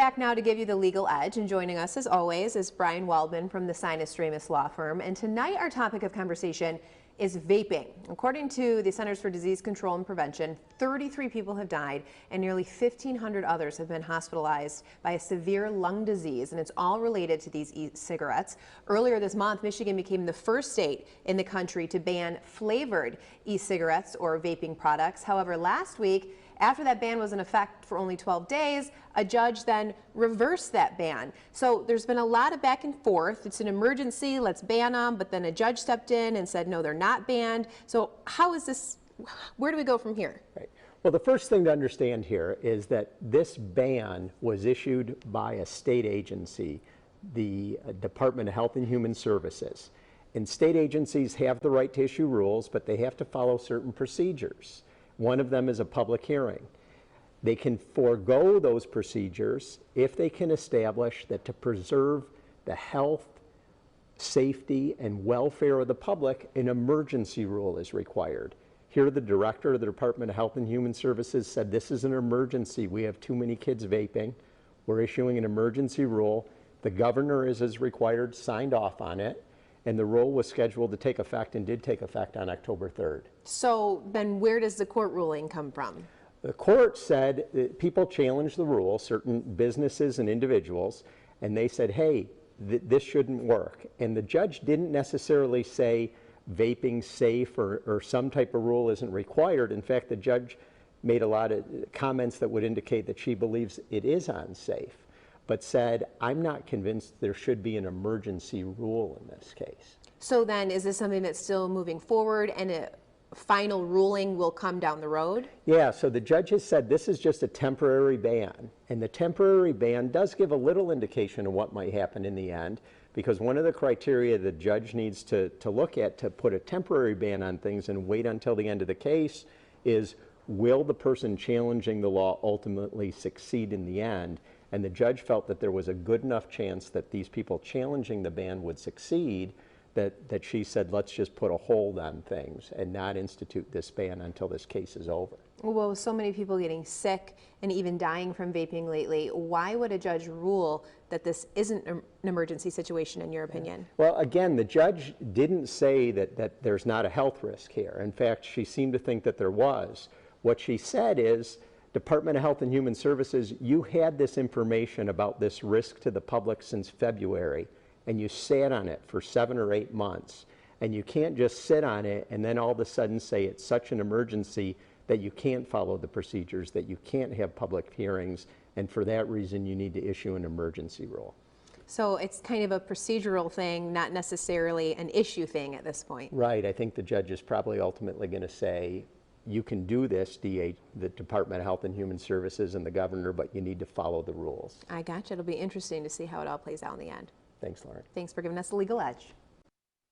back now to give you the legal edge, and joining us as always is Bryan Waldman from the Sinus Stramus law firm. And tonight our topic of conversation is vaping. According to the Centers for Disease Control and Prevention, 33 people have died and nearly 1,500 others have been hospitalized by a severe lung disease, and it's all related to these e-cigarettes. Earlier this month, Michigan became the first state in the country to ban flavored e-cigarettes or vaping products. However, last week, after that ban was in effect for only 12 days, a judge then reversed that ban. So there's been a lot of back and forth. It's an emergency, let's ban them, but then a judge stepped in and said, no, they're not banned. So how is this, where do we go from here? Right. Well, the first thing to understand here is that this ban was issued by a state agency, the Department of Health and Human Services. And state agencies have the right to issue rules, but they have to follow certain procedures. One of them is a public hearing. They can forego those procedures if they can establish that to preserve the health, safety, and welfare of the public, an emergency rule is required. Here, the director of the Department of Health and Human Services said, this is an emergency. We have too many kids vaping. We're issuing an emergency rule. The governor is, as required, signed off on it. And the rule was scheduled to take effect and did take effect on October 3rd. So then where does the court ruling come from? The court said that people challenged the rule, certain businesses and individuals, and they said, hey, this shouldn't work. And the judge didn't necessarily say vaping's safe or some type of rule isn't required. In fact, the judge made a lot of comments that would indicate that she believes it is unsafe, but said, I'm not convinced there should be an emergency rule in this case. So then is this something that's still moving forward and a final ruling will come down the road? Yeah, so the judge has said this is just a temporary ban, and the temporary ban does give a little indication of what might happen in the end, because one of the criteria the judge needs to look at to put a temporary ban on things and wait until the end of the case is, will the person challenging the law ultimately succeed in the end? And the judge felt that there was a good enough chance that these people challenging the ban would succeed that she said, let's just put a hold on things and not institute this ban until this case is over. Well, with so many people getting sick and even dying from vaping lately, why would a judge rule that this isn't an emergency situation in your opinion? Well, again, the judge didn't say that there's not a health risk here. In fact, she seemed to think that there was. What she said is, Department of Health and Human Services, you had this information about this risk to the public since February, and you sat on it for 7 or 8 months. And you can't just sit on it and then all of a sudden say it's such an emergency that you can't follow the procedures, that you can't have public hearings, and for that reason you need to issue an emergency rule. So it's kind of a procedural thing, not necessarily an issue thing at this point. Right, I think the judge is probably ultimately going to say, you can do this, the Department of Health and Human Services and the governor, but you need to follow the rules. I gotcha. It'll be interesting to see how it all plays out in the end. Thanks, Lauren. Thanks for giving us the legal edge.